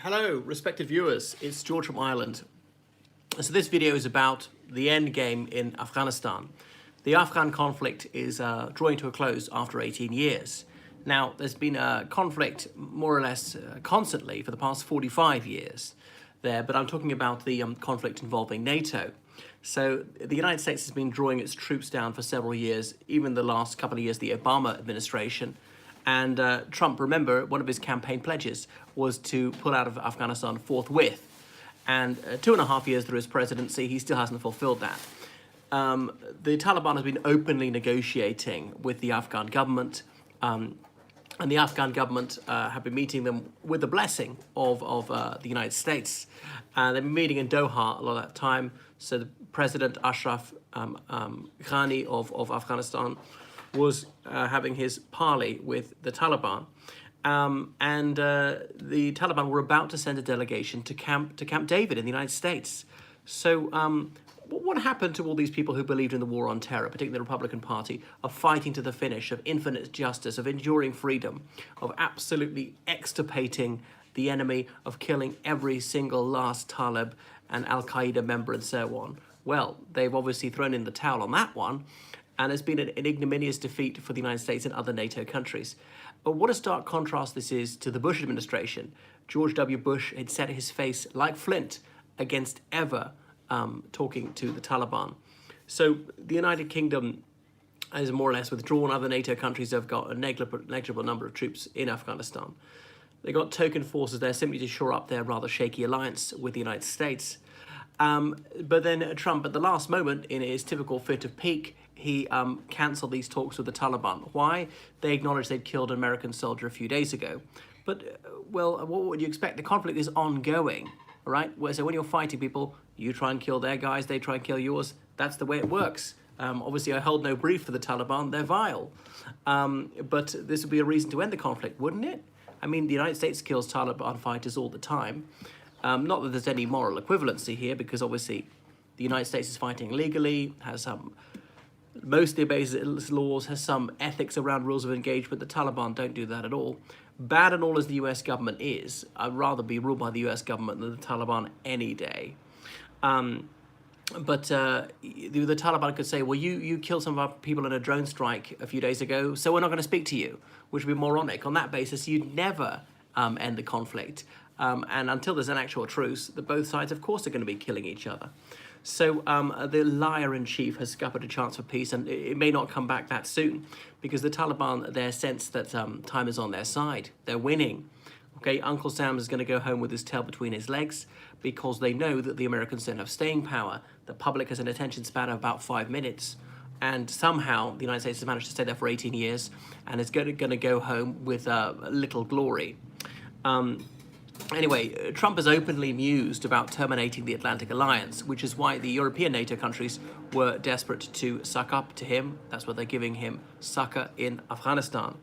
Hello, respected viewers. It's George from Ireland. So this video is about the endgame in Afghanistan. The Afghan conflict is drawing to a close after 18 years. Now, there's been a conflict more or less constantly for the past 45 years there, but I'm talking about the conflict involving NATO. So the United States has been drawing its troops down for several years, even the last couple of years, the Obama administration. And Trump, remember, one of his campaign pledges was to pull out of Afghanistan forthwith. And 2.5 years through his presidency, he still hasn't fulfilled that. The Taliban has been openly negotiating with the Afghan government, and the Afghan government have been meeting them with the blessing of the United States. They've been meeting in Doha a lot of that time. So the President Ashraf Ghani of Afghanistan was having his parley with the Taliban. The Taliban were about to send a delegation to Camp David in the United States. So what happened to all these people who believed in the war on terror, particularly the Republican Party, of fighting to the finish, of infinite justice, of enduring freedom, of absolutely extirpating the enemy, of killing every single last Talib and Al-Qaeda member and so on? Well, they've obviously thrown in the towel on that one, and it's been an ignominious defeat for the United States and other NATO countries. But what a stark contrast this is to the Bush administration. George W. Bush had set his face like flint against ever talking to the Taliban. So the United Kingdom has more or less withdrawn. Other NATO countries have got a negligible number of troops in Afghanistan. They got token forces there simply to shore up their rather shaky alliance with the United States. But then Trump, at the last moment, in his typical fit of pique, he cancelled these talks with the Taliban. Why? They acknowledged they'd killed an American soldier a few days ago. But, well, what would you expect? The conflict is ongoing, right? So when you're fighting people, you try and kill their guys, they try and kill yours. That's the way it works. Obviously, I hold no brief for the Taliban. They're vile. But this would be a reason to end the conflict, wouldn't it? I mean, the United States kills Taliban fighters all the time. Not that there's any moral equivalency here, because obviously the United States is fighting legally, has mostly obeys its laws, has some ethics around rules of engagement. The Taliban don't do that at all. Bad and all as the US government is, I'd rather be ruled by the US government than the Taliban any day. But the Taliban could say, well, you killed some of our people in a drone strike a few days ago, so we're not going to speak to you, which would be moronic. On that basis, you'd never end the conflict. And until there's an actual truce, both sides, of course, are going to be killing each other. So the liar-in-chief has scuppered a chance for peace, and it may not come back that soon, because the Taliban, their sense that time is on their side. They're winning. Okay, Uncle Sam is going to go home with his tail between his legs, because they know that the Americans don't have staying power. The public has an attention span of about 5 minutes. And somehow the United States has managed to stay there for 18 years and is going to go home with little glory. Anyway, Trump has openly mused about terminating the Atlantic Alliance, which is why the European NATO countries were desperate to suck up to him. That's what they're giving him, succor in Afghanistan.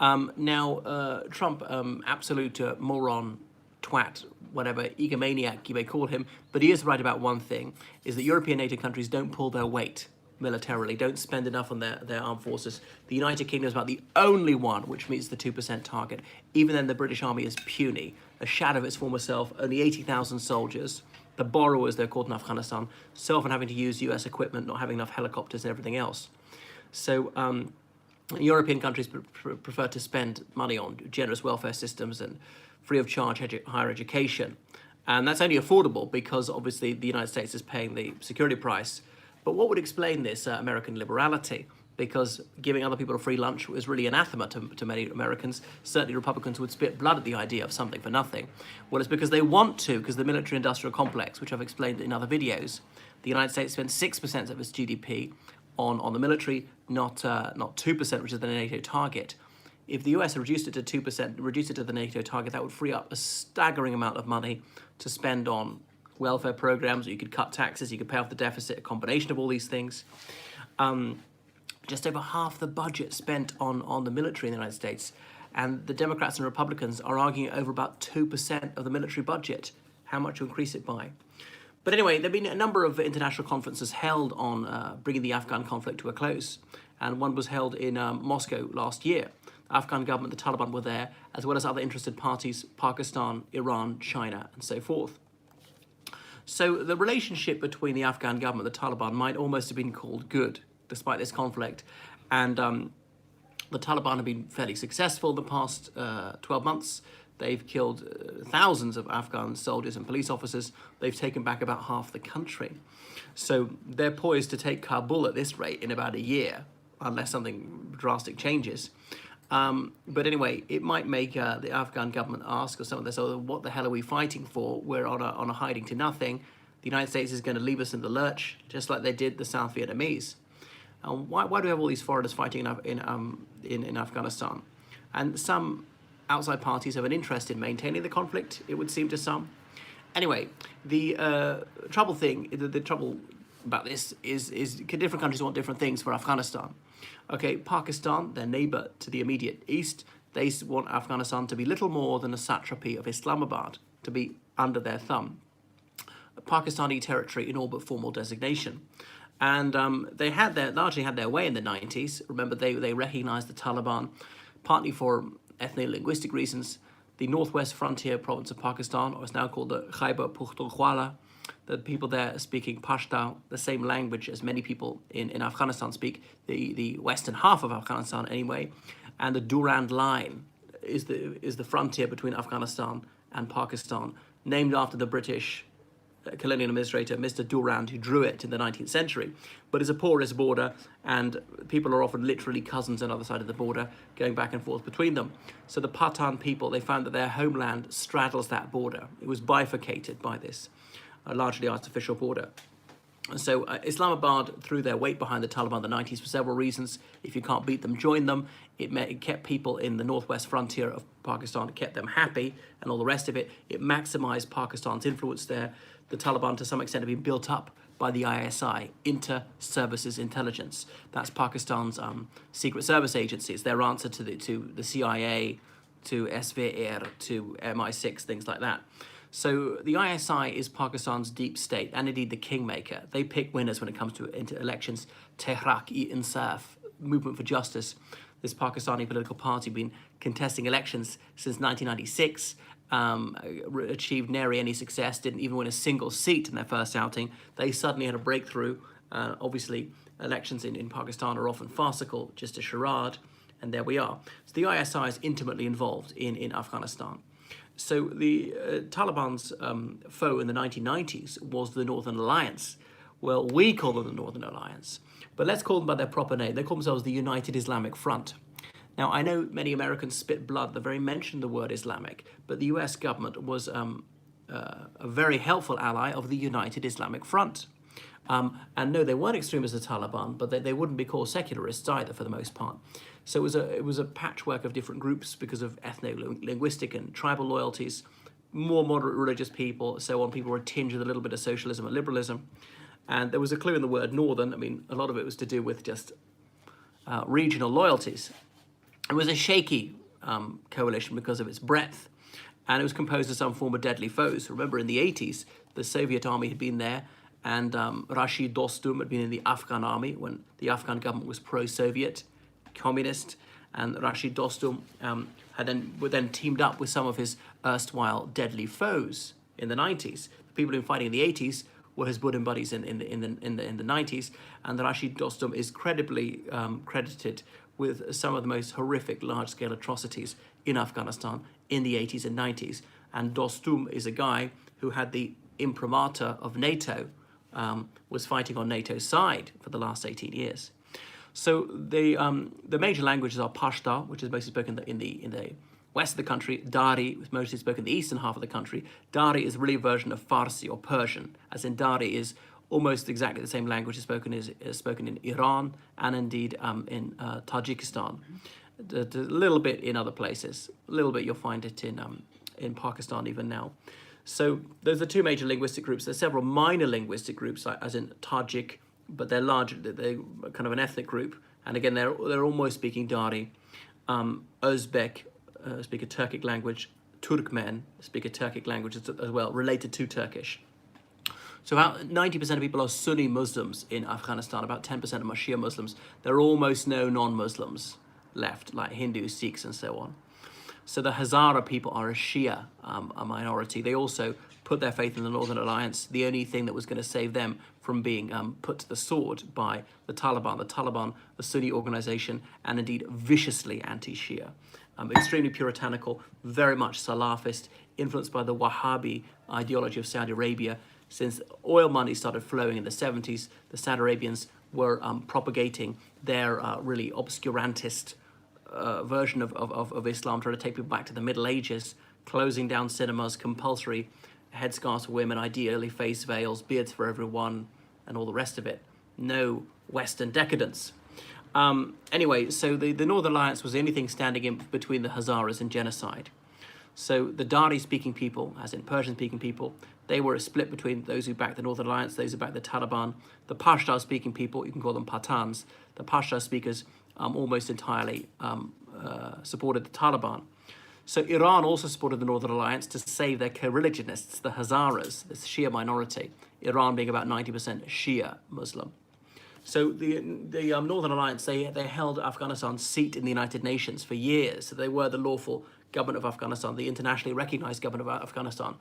Now, Trump, absolute moron, twat, whatever, egomaniac you may call him, but he is right about one thing, is that European NATO countries don't pull their weight militarily, don't spend enough on their armed forces. The United Kingdom is about the only one which meets the 2% target. Even then, the British Army is puny, a shadow of its former self, only 80,000 soldiers. The borrowers, they're called in Afghanistan, so often having to use US equipment, not having enough helicopters and everything else. So European countries prefer to spend money on generous welfare systems and free of charge higher education. And that's only affordable because obviously the United States is paying the security price. But what would explain this American liberality? Because giving other people a free lunch is really anathema to many Americans. Certainly Republicans would spit blood at the idea of something for nothing. Well, it's because they want to, because the military-industrial complex, which I've explained in other videos, the United States spends 6% of its GDP on the military, not 2%, which is the NATO target. If the US had reduced it to 2%, reduced it to the NATO target, that would free up a staggering amount of money to spend on welfare programs, or you could cut taxes, you could pay off the deficit, a combination of all these things. Just over half the budget spent on the military in the United States, and the Democrats and Republicans are arguing over about 2% of the military budget, how much to increase it by. But anyway, there have been a number of international conferences held on bringing the Afghan conflict to a close, and one was held in Moscow last year. Afghan government, the Taliban were there, as well as other interested parties, Pakistan, Iran, China, and so forth. So the relationship between the Afghan government and the Taliban might almost have been called good, despite this conflict. And the Taliban have been fairly successful the past 12 months. They've killed thousands of Afghan soldiers and police officers. They've taken back about half the country. So they're poised to take Kabul at this rate in about a year, unless something drastic changes. But anyway, it might make the Afghan government ask, or some of this, oh, what the hell are we fighting for? We're on a hiding to nothing. The United States is going to leave us in the lurch, just like they did the South Vietnamese. Why do we have all these foreigners fighting in Afghanistan? And some outside parties have an interest in maintaining the conflict, it would seem to some. Anyway, the trouble about this is different countries want different things for Afghanistan. Okay, Pakistan, their neighbor to the immediate east, they want Afghanistan to be little more than a satrapy of Islamabad, to be under their thumb. Pakistani territory in all but formal designation. And they largely had their way in the 90s. Remember, they recognized the Taliban, partly for ethno-linguistic reasons. The northwest frontier province of Pakistan, or is now called the Khyber Pakhtunkhwa, the people there speaking Pashto, the same language as many people in Afghanistan speak, the western half of Afghanistan anyway. And the Durand Line is the frontier between Afghanistan and Pakistan, named after the British colonial administrator, Mr. Durand, who drew it in the 19th century. But it's a porous border, and people are often literally cousins on the other side of the border, going back and forth between them. So the Pathan people, they found that their homeland straddles that border. It was bifurcated by this largely artificial border. So Islamabad threw their weight behind the Taliban in the 90s for several reasons. If you can't beat them, join them. It kept people in the northwest frontier of Pakistan, it kept them happy, and all the rest of it. It maximized Pakistan's influence there. The Taliban, to some extent, have been built up by the ISI, Inter-Services Intelligence. That's Pakistan's secret service agency. It's their answer to the CIA, to SVR, to MI6, things like that. So the ISI is Pakistan's deep state, and indeed the kingmaker. They pick winners when it comes to elections. Tehrak-e-Insaf, Movement for Justice, this Pakistani political party, been contesting elections since 1996, achieved nary any success, didn't even win a single seat in their first outing. They suddenly had a breakthrough. Obviously, elections in Pakistan are often farcical, just a charade, and there we are. So the ISI is intimately involved in Afghanistan. So the Taliban's foe in the 1990s was the Northern Alliance. Well, we call them the Northern Alliance, but let's call them by their proper name. They call themselves the United Islamic Front. Now, I know many Americans spit blood at the very mention of the word Islamic, but the US government was a very helpful ally of the United Islamic Front. And no, they weren't extreme as the Taliban, but they wouldn't be called secularists either for the most part. So it was a patchwork of different groups because of ethno-linguistic and tribal loyalties, more moderate religious people, so on. People were tinged with a little bit of socialism and liberalism. And there was a clue in the word northern. I mean, a lot of it was to do with just regional loyalties. It was a shaky coalition because of its breadth, and it was composed of some former deadly foes. Remember, in the 80s, the Soviet army had been there, and Rashid Dostum had been in the Afghan army when the Afghan government was pro-Soviet, communist, and Rashid Dostum were then teamed up with some of his erstwhile deadly foes in the 90s. The people who were fighting in the 80s were his Buddhist buddies in the 90s, and Rashid Dostum is credibly credited with some of the most horrific large-scale atrocities in Afghanistan in the 80s and 90s. And Dostum is a guy who had the imprimatur of NATO, was fighting on NATO's side for the last 18 years. So the major languages are Pashto, which is mostly spoken in the west of the country, Dari, which is mostly spoken in the eastern half of the country. Dari is really a version of Farsi or Persian, as in Dari is almost exactly the same language as spoken in Iran and indeed in Tajikistan. A little bit in other places. A little bit you'll find it in Pakistan even now. So those are two major linguistic groups. There's several minor linguistic groups, as in Tajik, but they're large. They're kind of an ethnic group, and again they're almost speaking Dari. Uzbek speak a Turkic language. Turkmen speak a Turkic language as well, related to Turkish. So about 90% of people are Sunni Muslims in Afghanistan. About 10% of them are Shia Muslims. There are almost no non-Muslims. left, like Hindus, Sikhs, and so on. So the Hazara people are a Shia a minority. They also put their faith in the Northern Alliance, the only thing that was going to save them from being put to the sword by the Taliban. The Taliban, the Sunni organization, and indeed viciously anti-Shia. Extremely puritanical, very much Salafist, influenced by the Wahhabi ideology of Saudi Arabia. Since oil money started flowing in the 70s, the Saudi Arabians were propagating their really obscurantist version of Islam, trying to take people back to the Middle Ages, closing down cinemas, compulsory headscarves for women, ideally face veils, beards for everyone, and all the rest of it. No Western decadence. Anyway, so the Northern Alliance was anything standing in between the Hazaras and genocide. So the Dari-speaking people, as in Persian-speaking people, they were a split between those who backed the Northern Alliance, those who backed the Taliban. The Pashto-speaking people, you can call them Pathans, the Pashto speakers almost entirely supported the Taliban. So Iran also supported the Northern Alliance to save their co-religionists, the Hazaras, this Shia minority, Iran being about 90% Shia Muslim. So the Northern Alliance, they held Afghanistan's seat in the United Nations for years. So they were the lawful government of Afghanistan, the internationally recognized government of Afghanistan.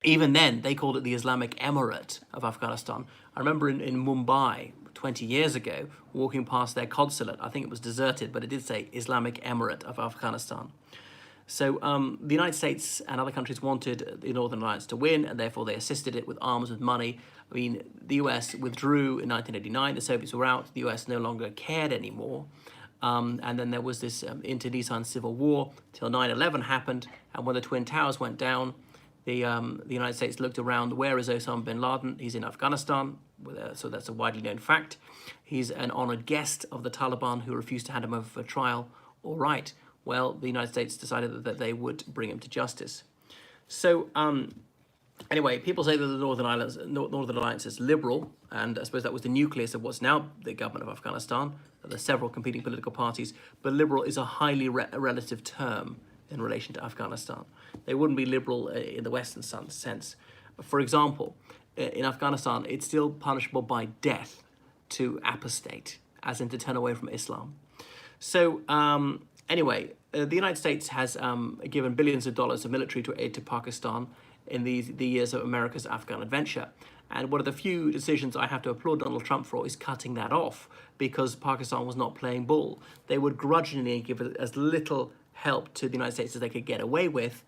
Even then, they called it the Islamic Emirate of Afghanistan. I remember in Mumbai 20 years ago, walking past their consulate. I think it was deserted, but it did say Islamic Emirate of Afghanistan. So the United States and other countries wanted the Northern Alliance to win, and therefore they assisted it with arms, with money. I mean, the US withdrew in 1989, the Soviets were out, the US no longer cared anymore. And then there was this inter-Nissan civil war till 9/11 happened, and when the Twin Towers went down, the United States looked around, where is Osama bin Laden? He's in Afghanistan, so that's a widely known fact. He's an honored guest of the Taliban who refused to hand him over for trial. All right, well, the United States decided that they would bring him to justice. So anyway, people say that the Northern Alliance is liberal, and I suppose that was the nucleus of what's now the government of Afghanistan. There's several competing political parties, but liberal is a highly relative term in relation to Afghanistan. They wouldn't be liberal in the Western sense. For example, in Afghanistan, it's still punishable by death to apostate, as in to turn away from Islam. So anyway, the United States has given billions of dollars of military aid to Pakistan in the years of America's Afghan adventure. And one of the few decisions I have to applaud Donald Trump for is cutting that off, because Pakistan was not playing ball. They would grudgingly give as little help to the United States as they could get away with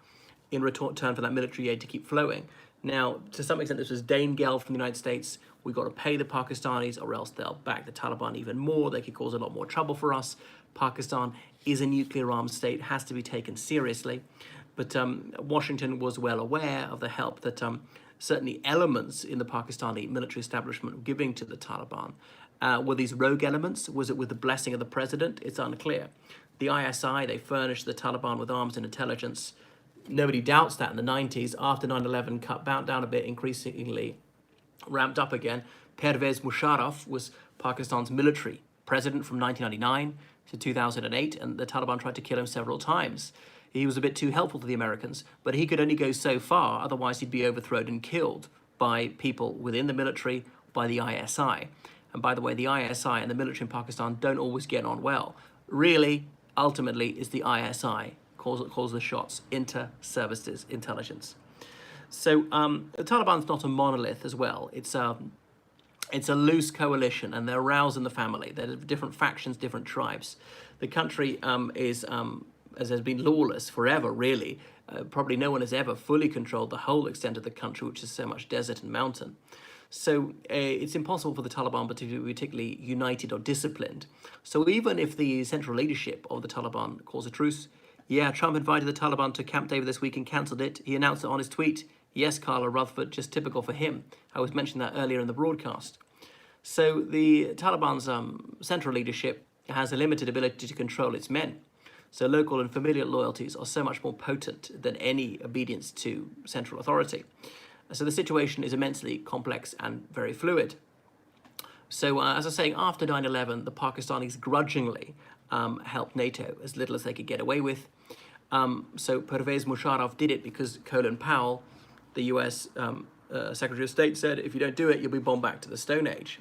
in return for that military aid to keep flowing. Now, to some extent, this was Dane Gell from the United States. We've got to pay the Pakistanis or else they'll back the Taliban even more. They could cause a lot more trouble for us. Pakistan is a nuclear-armed state, has to be taken seriously. But Washington was well aware of the help that certainly elements in the Pakistani military establishment were giving to the Taliban. Were these rogue elements? Was it with the blessing of the president? It's unclear. The ISI, they furnished the Taliban with arms and intelligence. Nobody doubts that in the 90s. After 9/11, cut down a bit, increasingly ramped up again. Pervez Musharraf was Pakistan's military president from 1999 to 2008, and the Taliban tried to kill him several times. He was a bit too helpful to the Americans, but he could only go so far, otherwise he'd be overthrown and killed by people within the military, by the ISI. And by the way, the ISI and the military in Pakistan don't always get on well. Really, ultimately, it's the ISI calls the shots, inter-services intelligence. So the Taliban's not a monolith as well. It's a loose coalition, and they're rousing the family. They're different factions, different tribes. The country is, as has been lawless forever, really. Probably no one has ever fully controlled the whole extent of the country, which is so much desert and mountain. So it's impossible for the Taliban to be particularly united or disciplined. So even if the central leadership of the Taliban calls a truce, yeah, Trump invited the Taliban to Camp David this week and cancelled it. He announced it on his tweet. Yes, Carla Rutherford, just typical for him. I was mentioning that earlier in the broadcast. So the Taliban's central leadership has a limited ability to control its men. So local and familial loyalties are so much more potent than any obedience to central authority. So the situation is immensely complex and very fluid. So as I was saying, after 9/11, the Pakistanis grudgingly helped NATO as little as they could get away with. So Pervez Musharraf did it because Colin Powell, the US Secretary of State, said, if you don't do it, you'll be bombed back to the Stone Age.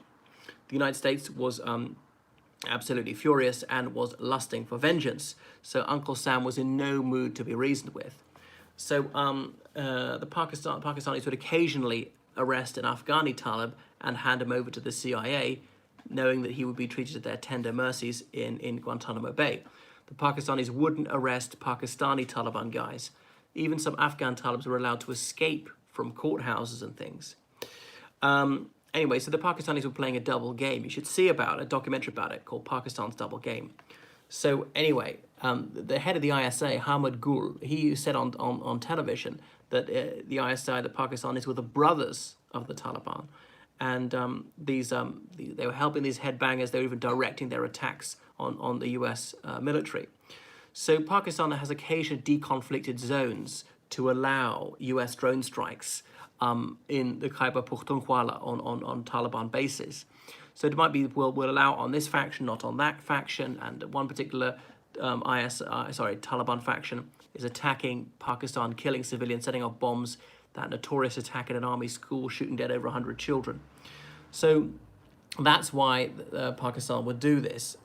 The United States was absolutely furious and was lusting for vengeance. So Uncle Sam was in no mood to be reasoned with. So the Pakistanis would occasionally arrest an Afghani Talib and hand him over to the CIA, knowing that he would be treated at their tender mercies in Guantanamo Bay. The Pakistanis wouldn't arrest Pakistani Taliban guys. Even some Afghan Talibs were allowed to escape from courthouses and things. Anyway, so the Pakistanis were playing a double game. You should see about a documentary about it called Pakistan's Double Game. So anyway, the head of the ISA, Hamid Gul, he said on television that the ISI, the Pakistanis, were the brothers of the Taliban. And they were helping these headbangers. They were even directing their attacks on the US military. So Pakistan has occasionally deconflicted zones to allow US drone strikes in the Khyber Pakhtunkhwa on Taliban bases. So it might be we'll allow on this faction, not on that faction, and one particular Taliban faction is attacking Pakistan, killing civilians, setting off bombs. That notorious attack at an army school, shooting dead over 100 children. So that's why Pakistan would do this.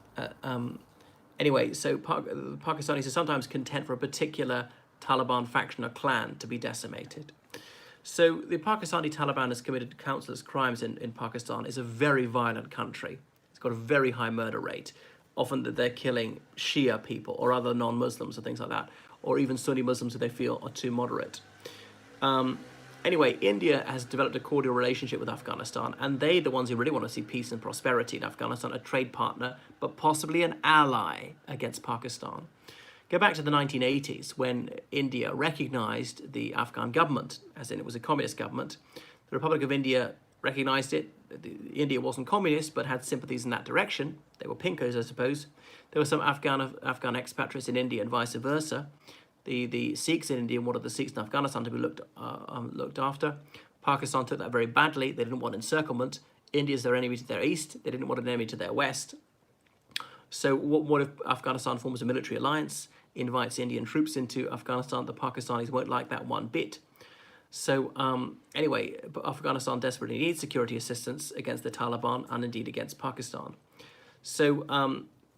Anyway, so Pakistanis are sometimes content for a particular Taliban faction or clan to be decimated. So the Pakistani Taliban has committed countless crimes in Pakistan. It's a very violent country. It's got a very high murder rate. Often that they're killing Shia people or other non-Muslims or things like that, or even Sunni Muslims who they feel are too moderate. Anyway, India has developed a cordial relationship with Afghanistan, and they're the ones who really want to see peace and prosperity in Afghanistan, a trade partner, but possibly an ally against Pakistan. Go back to the 1980s when India recognized the Afghan government, as in it was a communist government. The Republic of India recognized it. India wasn't communist, but had sympathies in that direction. They were pinkos, I suppose. There were some Afghan expatriates in India and vice versa. The Sikhs in India wanted the Sikhs in Afghanistan to be looked after. Pakistan took that very badly. They didn't want encirclement. India's their enemy to their east. They didn't want an enemy to their west. So what if Afghanistan forms a military alliance, invites Indian troops into Afghanistan? The Pakistanis won't like that one bit. So anyway, Afghanistan desperately needs security assistance against the Taliban and indeed against Pakistan. So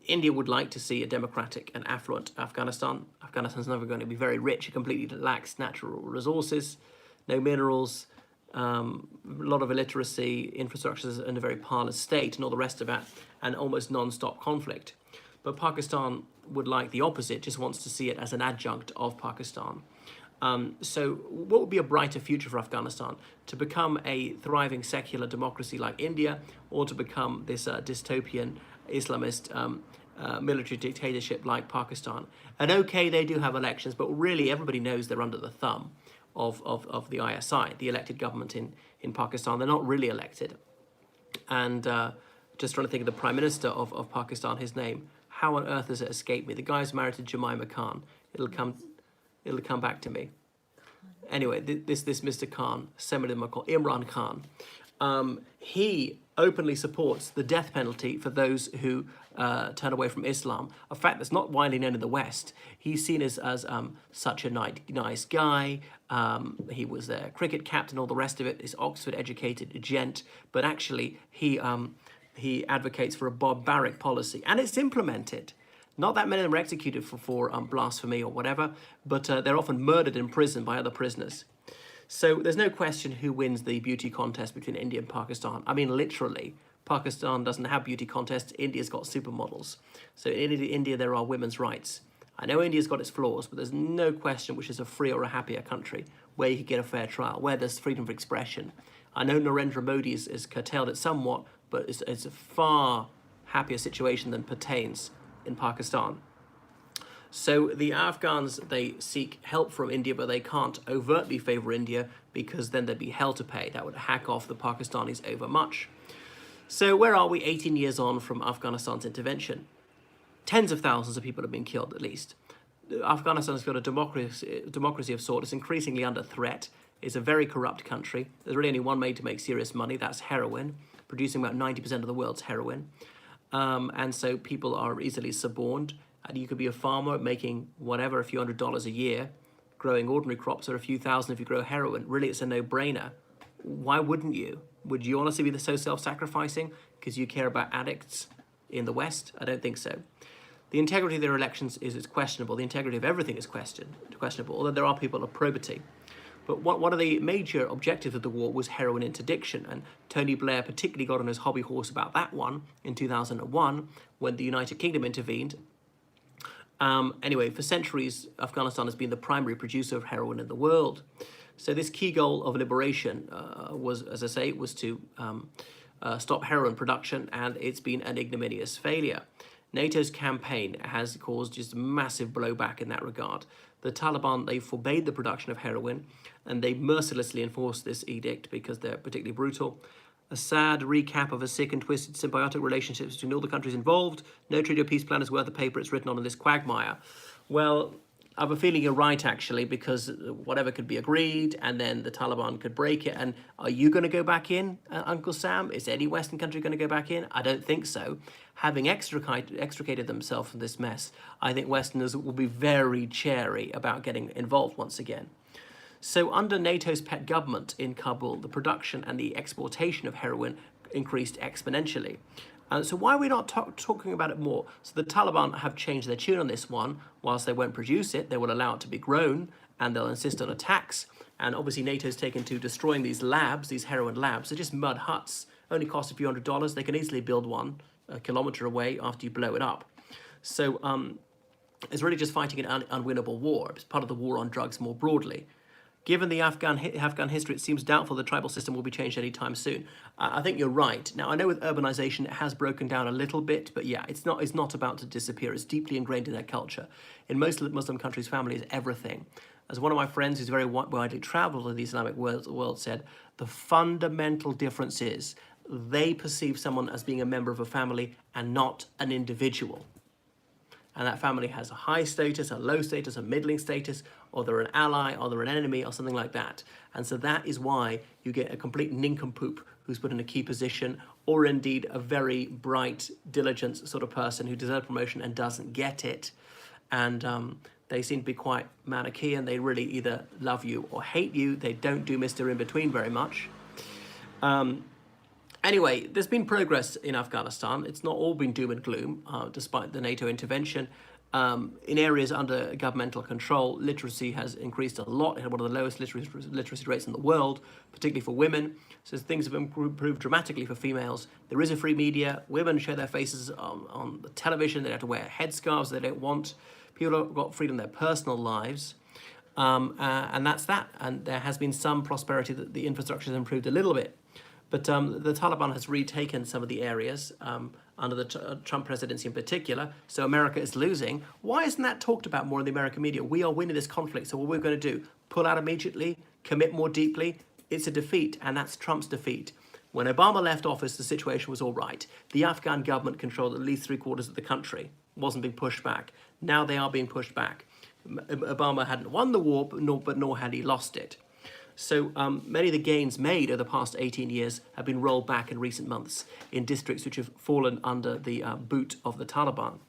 India would like to see a democratic and affluent Afghanistan. Afghanistan's never going to be very rich. It completely lacks natural resources, no minerals, a lot of illiteracy, infrastructure in a very parlous state, and all the rest of it, and almost non-stop conflict. But Pakistan would like the opposite, just wants to see it as an adjunct of Pakistan. So what would be a brighter future for Afghanistan? To become a thriving secular democracy like India, or to become this dystopian Islamist military dictatorship like Pakistan? And okay, they do have elections, but really everybody knows they're under the thumb of the ISI, the elected government in Pakistan. They're not really elected. And just trying to think of the Prime Minister of Pakistan, his name. How on earth has it escaped me? The guy's married to Jemima Khan. It'll come back to me. Anyway, this Mr. Khan, Imran Khan, he openly supports the death penalty for those who turn away from Islam, a fact that's not widely known in the West. He's seen as such a nice guy. He was a cricket captain, all the rest of it. He's Oxford-educated gent, but actually he advocates for a barbaric policy, and it's implemented. Not that many of them are executed for blasphemy or whatever, but they're often murdered in prison by other prisoners. So there's no question who wins the beauty contest between India and Pakistan. I mean, literally, Pakistan doesn't have beauty contests. India's got supermodels. So in India, there are women's rights. I know India's got its flaws, but there's no question which is a free or a happier country where you could get a fair trial, where there's freedom of expression. I know Narendra Modi has curtailed it somewhat, but it's a far happier situation than pertains in Pakistan. So the Afghans, they seek help from India, but they can't overtly favor India because then there'd be hell to pay. That would hack off the Pakistanis overmuch. So where are we 18 years on from Afghanistan's intervention? Tens of thousands of people have been killed, at least. Afghanistan's got a democracy of sort. It's increasingly under threat. It's a very corrupt country. There's really only one way to make serious money. That's heroin, producing about 90% of the world's heroin. And so people are easily suborned. And you could be a farmer making whatever, a few $100s a year, growing ordinary crops, or a few thousand if you grow heroin. Really, it's a no-brainer. Why wouldn't you? Would you honestly be so self-sacrificing because you care about addicts? in the West? I don't think so. The integrity of their elections is questionable. The integrity of everything is questionable, although there are people of probity. But one of the major objectives of the war was heroin interdiction, and Tony Blair particularly got on his hobby horse about that one in 2001 when the United Kingdom intervened. Anyway, for centuries, Afghanistan has been the primary producer of heroin in the world. So this key goal of liberation was, as I say, was to stop heroin production, and it's been an ignominious failure. NATO's campaign has caused just massive blowback in that regard. The Taliban, they forbade the production of heroin, and they mercilessly enforced this edict because they're particularly brutal. A sad recap of a sick and twisted symbiotic relationships between all the countries involved. No treaty or peace plan is worth the paper it's written on in this quagmire. Well, I have a feeling you're right, actually, because whatever could be agreed, and then the Taliban could break it. And are you going to go back in, Uncle Sam? Is any Western country going to go back in? I don't think so. Having extricated themselves from this mess, I think Westerners will be very chary about getting involved once again. So under NATO's pet government in Kabul, the production and the exportation of heroin increased exponentially. So why are we not talking about it more? So the Taliban have changed their tune on this one. Whilst they won't produce it, they will allow it to be grown, and they'll insist on a tax. And obviously NATO's taken to destroying these labs, these heroin labs. They're just mud huts, only cost a few $100s. They can easily build one a kilometre away after you blow it up. So it's really just fighting an unwinnable war. It's part of the war on drugs more broadly. Given the Afghan history, it seems doubtful the tribal system will be changed anytime soon. I think you're right. Now, I know with urbanization, it has broken down a little bit, but yeah, it's not about to disappear. It's deeply ingrained in their culture. In most Muslim countries, family is everything. As one of my friends who's very widely traveled in the Islamic world said, the fundamental difference is they perceive someone as being a member of a family and not an individual. And that family has a high status, a low status, a middling status, or they're an ally, or they're an enemy, or something like that. And so that is why you get a complete nincompoop who's put in a key position, or indeed a very bright, diligent sort of person who deserves promotion and doesn't get it. And they seem to be quite Manichaean. They really either love you or hate you. They don't do Mr. In-Between very much. Anyway, there's been progress in Afghanistan. It's not all been doom and gloom, despite the NATO intervention. In areas under governmental control, literacy has increased a lot. It had one of the lowest literacy rates in the world, particularly for women. So things have improved dramatically for females. There is a free media. Women show their faces on the television. They don't have to wear headscarves they don't want. People have got freedom in their personal lives. And that's that. And there has been some prosperity that the infrastructure has improved a little bit. But the Taliban has retaken some of the areas under the Trump presidency in particular. So America is losing. Why isn't that talked about more in the American media? We are winning this conflict. So what we're going to do, pull out immediately, commit more deeply. It's a defeat, and that's Trump's defeat. When Obama left office, the situation was all right. The Afghan government controlled at least 3/4 of the country. Wasn't being pushed back. Now they are being pushed back. Obama hadn't won the war, but nor had he lost it. So many of the gains made over the past 18 years have been rolled back in recent months in districts which have fallen under the boot of the Taliban.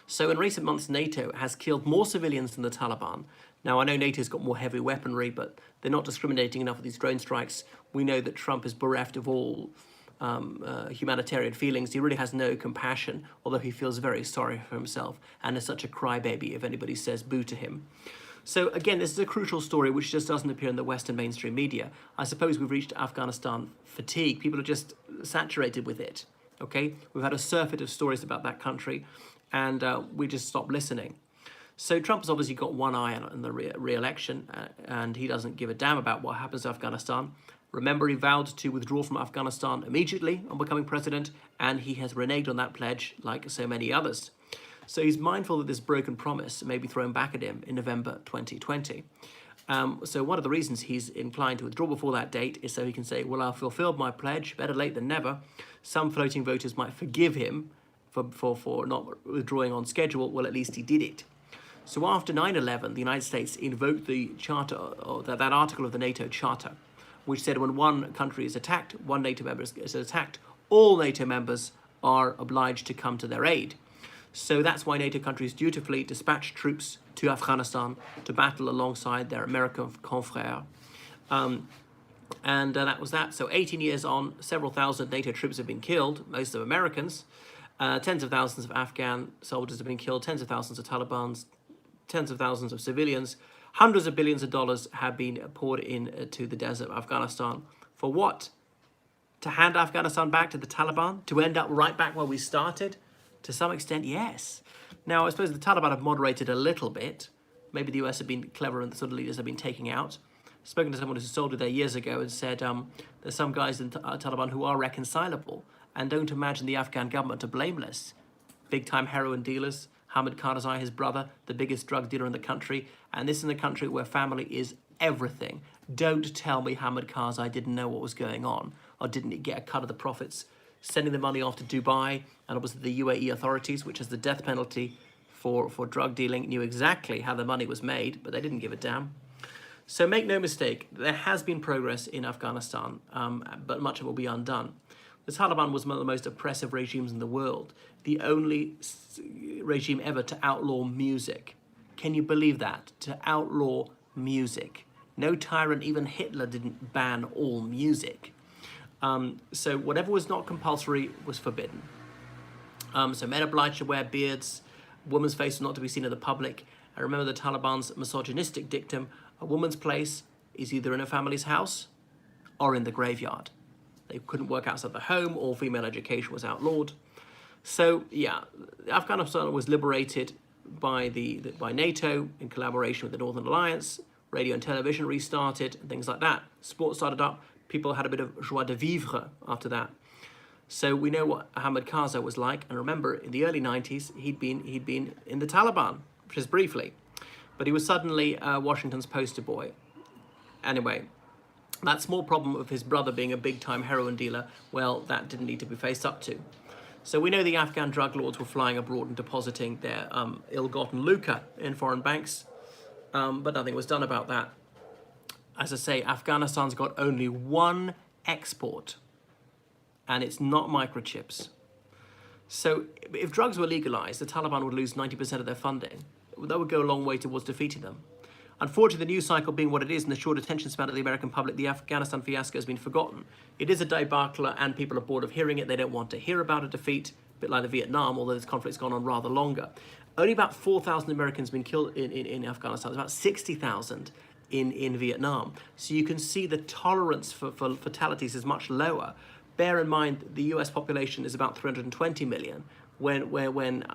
So in recent months, NATO has killed more civilians than the Taliban. Now, I know NATO's got more heavy weaponry, but they're not discriminating enough with these drone strikes. We know that Trump is bereft of all humanitarian feelings. He really has no compassion, although he feels very sorry for himself and is such a crybaby if anybody says boo to him. So again, this is a crucial story which just doesn't appear in the Western mainstream media. I suppose we've reached Afghanistan fatigue. People are just saturated with it, okay? We've had a surfeit of stories about that country, and we just stopped listening. So Trump's obviously got one eye on the re-election, and he doesn't give a damn about what happens to Afghanistan. Remember, he vowed to withdraw from Afghanistan immediately on becoming president, and he has reneged on that pledge like so many others. So he's mindful that this broken promise may be thrown back at him in November 2020. So one of the reasons he's inclined to withdraw before that date is so he can say, well, I've fulfilled my pledge, better late than never. Some floating voters might forgive him for not withdrawing on schedule. Well, at least he did it. So after 9/11, the United States invoked the charter, or that article of the NATO Charter, which said when one country is attacked, one NATO member is attacked, all NATO members are obliged to come to their aid. So that's why NATO countries dutifully dispatched troops to Afghanistan to battle alongside their American confrères. And that was that. So 18 years on, several thousand NATO troops have been killed, most of Americans. Tens of thousands of Afghan soldiers have been killed, tens of thousands of Taliban, tens of thousands of civilians. Hundreds of billions of dollars have been poured into the desert of Afghanistan. For what? To hand Afghanistan back to the Taliban? To end up right back where we started? To some extent, yes. Now, I suppose the Taliban have moderated a little bit. Maybe the US have been clever and the sort of leaders have been taking out. I've spoken to someone who's a soldier there years ago and said there's some guys in the Taliban who are reconcilable and don't imagine the Afghan government are blameless. Big-time heroin dealers, Hamid Karzai, his brother, the biggest drug dealer in the country, and this in a country where family is everything. Don't tell me Hamid Karzai didn't know what was going on or didn't get a cut of the profits, sending the money off to Dubai, and obviously the UAE authorities, which has the death penalty for drug dealing, knew exactly how the money was made, but they didn't give a damn. So make no mistake, there has been progress in Afghanistan, but much of it will be undone. The Taliban was one of the most oppressive regimes in the world, the only regime ever to outlaw music. Can you believe that? To outlaw music. No tyrant, even Hitler, didn't ban all music. So whatever was not compulsory was forbidden. So men obliged to wear beards, women's face was not to be seen in the public. And remember the Taliban's misogynistic dictum, a woman's place is either in a family's house or in the graveyard. They couldn't work outside the home, all female education was outlawed. So yeah, Afghanistan was liberated by NATO in collaboration with the Northern Alliance. Radio and television restarted and things like that. Sports started up. People had a bit of joie de vivre after that. So we know what Hamid Karzai was like. And remember, in the early 90s, he'd been in the Taliban, just briefly. But he was suddenly Washington's poster boy. Anyway, that small problem of his brother being a big-time heroin dealer, well, that didn't need to be faced up to. So we know the Afghan drug lords were flying abroad and depositing their ill-gotten lucre in foreign banks, but nothing was done about that. As I say, Afghanistan's got only one export, and it's not microchips. So if drugs were legalized, the Taliban would lose 90% of their funding. That would go a long way towards defeating them. Unfortunately, the news cycle being what it is and the short attention span of the American public, the Afghanistan fiasco has been forgotten. It is a debacle and people are bored of hearing it. They don't want to hear about a defeat, a bit like the Vietnam, although this conflict's gone on rather longer. Only about 4,000 Americans have been killed in Afghanistan. There's about 60,000 in Vietnam. So you can see the tolerance for fatalities is much lower. Bear in mind, the US population is about 320 million. When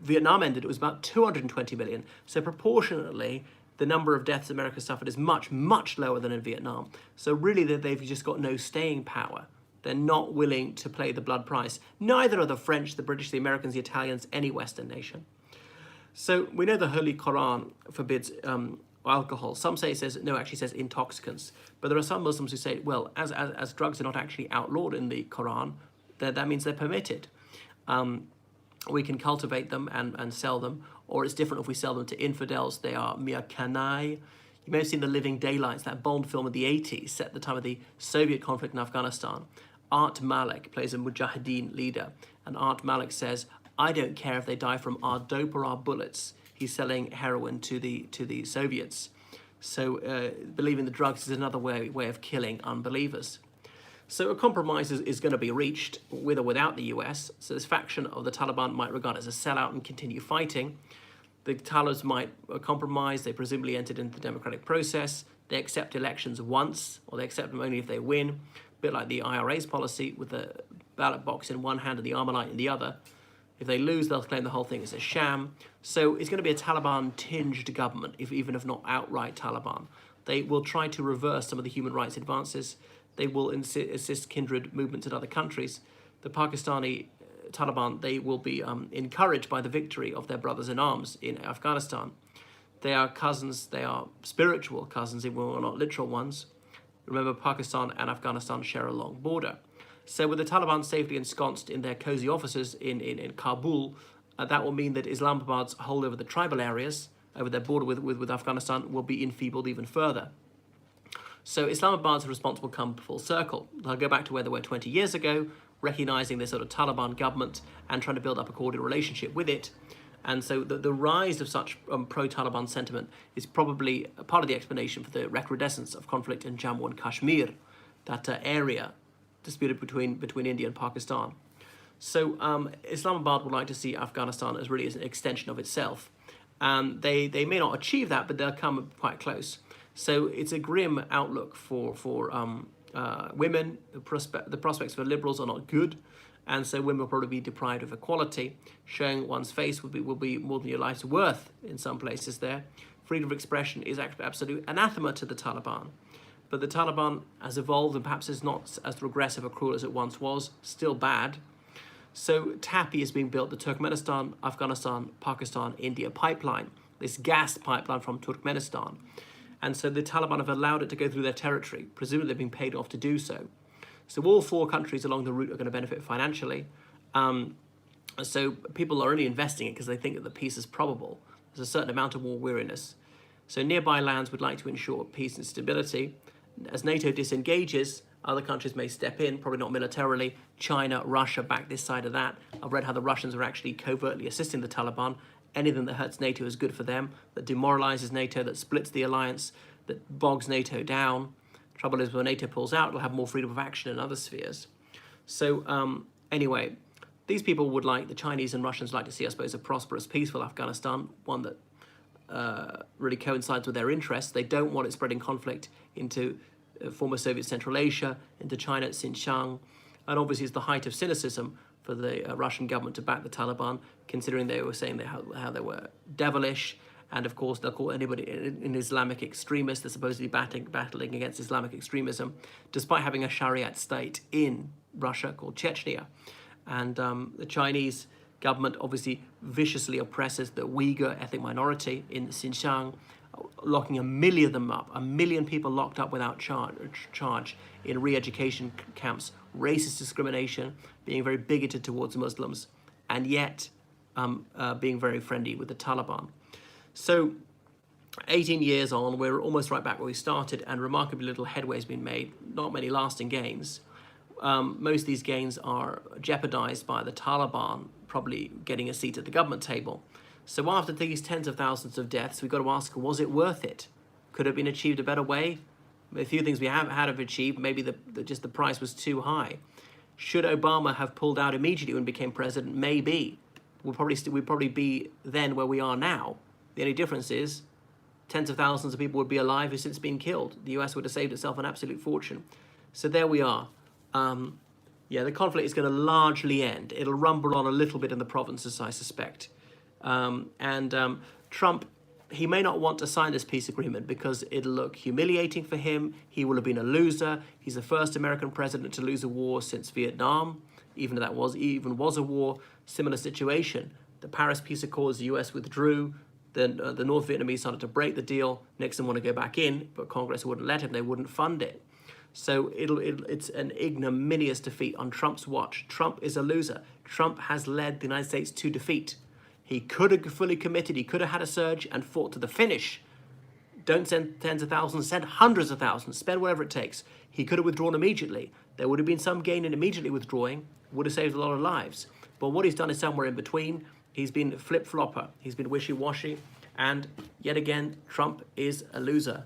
Vietnam ended, it was about 220 million. So proportionately, the number of deaths America suffered is much, much lower than in Vietnam. So really, they've just got no staying power. They're not willing to pay the blood price. Neither are the French, the British, the Americans, the Italians, any Western nation. So we know the Holy Quran forbids alcohol. Some say it says, no, actually says intoxicants. But there are some Muslims who say, well, as drugs are not actually outlawed in the Quran, that means they're permitted. We can cultivate them and sell them, or it's different if we sell them to infidels. They are mere canaille. You may have seen The Living Daylights, that Bond film of the 80s, set at the time of the Soviet conflict in Afghanistan. Art Malik plays a Mujahideen leader, and Art Malik says, I don't care if they die from our dope or our bullets. He's selling heroin to the Soviets. So believing the drugs is another way of killing unbelievers. So a compromise is going to be reached with or without the US. So this faction of the Taliban might regard it as a sellout and continue fighting. The Talibs might compromise. They presumably entered into the democratic process. They accept elections once, or they accept them only if they win. A bit like the IRA's policy, with the ballot box in one hand and the Armalite in the other. If they lose, they'll claim the whole thing is a sham. So it's going to be a Taliban-tinged government, even if not outright Taliban. They will try to reverse some of the human rights advances. They will assist kindred movements in other countries. The Pakistani Taliban, they will be encouraged by the victory of their brothers in arms in Afghanistan. They are cousins, they are spiritual cousins, even though not literal ones. Remember, Pakistan and Afghanistan share a long border. So with the Taliban safely ensconced in their cozy offices in Kabul, that will mean that Islamabad's hold over the tribal areas, over their border with Afghanistan, will be enfeebled even further. So Islamabad's response will come full circle. They'll go back to where they were 20 years ago, recognizing this sort of Taliban government and trying to build up a cordial relationship with it. And so the rise of such pro-Taliban sentiment is probably a part of the explanation for the recrudescence of conflict in Jammu and Kashmir, that area disputed between India and Pakistan. So Islamabad would like to see Afghanistan as really as an extension of itself. They may not achieve that, but they'll come quite close. So it's a grim outlook for women. The prospects for liberals are not good, and so women will probably be deprived of equality. Showing one's face will be more than your life's worth in some places there. Freedom of expression is actually absolute anathema to the Taliban. But the Taliban has evolved and perhaps is not as regressive or cruel as it once was, still bad. So TAPI is being built, the Turkmenistan, Afghanistan, Pakistan, India pipeline, this gas pipeline from Turkmenistan. And so the Taliban have allowed it to go through their territory, presumably they've been paid off to do so. So all 4 countries along the route are going to benefit financially. So people are only investing it because they think that the peace is probable. There's a certain amount of war weariness. So nearby lands would like to ensure peace and stability. As NATO disengages, other countries may step in, probably not militarily. China, Russia back this side of that. I've read how the Russians are actually covertly assisting the Taliban. Anything that hurts NATO is good for them, that demoralizes NATO, that splits the alliance, that bogs NATO down. Trouble is, when NATO pulls out, it'll have more freedom of action in other spheres. So anyway, these people would like, the Chinese and Russians like to see, I suppose, a prosperous, peaceful Afghanistan, one that really coincides with their interests. They don't want it spreading conflict into former Soviet Central Asia, into China, Xinjiang. And obviously it's the height of cynicism for the Russian government to back the Taliban, considering they were saying how they were devilish. And of course, they'll call anybody an Islamic extremist. They're supposedly battling against Islamic extremism, despite having a Shariat state in Russia called Chechnya. And the Chinese government obviously viciously oppresses the Uyghur ethnic minority in Xinjiang, locking 1 million of them up, 1 million people locked up without charge in re-education camps, racist discrimination, being very bigoted towards Muslims, and yet being very friendly with the Taliban. So 18 years on, we're almost right back where we started, and remarkably little headway has been made, not many lasting gains. Most of these gains are jeopardized by the Taliban probably getting a seat at the government table. So after these tens of thousands of deaths, we've got to ask, was it worth it? Could it have been achieved a better way? A few things we have achieved, maybe just the price was too high. Should Obama have pulled out immediately when he became president? Maybe. We'd probably be then where we are now. The only difference is tens of thousands of people would be alive who've since been killed. The US would have saved itself an absolute fortune. So there we are. The conflict is going to largely end. It'll rumble on a little bit in the provinces, I suspect. Trump, he may not want to sign this peace agreement because it'll look humiliating for him. He will have been a loser. He's the first American president to lose a war since Vietnam, even though that was a war. Similar situation. The Paris Peace Accords, the US withdrew. The North Vietnamese started to break the deal. Nixon wanted to go back in, but Congress wouldn't let him. They wouldn't fund it. So it's an ignominious defeat on Trump's watch. Trump is a loser. Trump has led the United States to defeat. He could have fully committed. He could have had a surge and fought to the finish. Don't send tens of thousands, send hundreds of thousands. Spend whatever it takes. He could have withdrawn immediately. There would have been some gain in immediately withdrawing. Would have saved a lot of lives. But what he's done is somewhere in between. He's been flip-flopper. He's been wishy-washy. And yet again, Trump is a loser.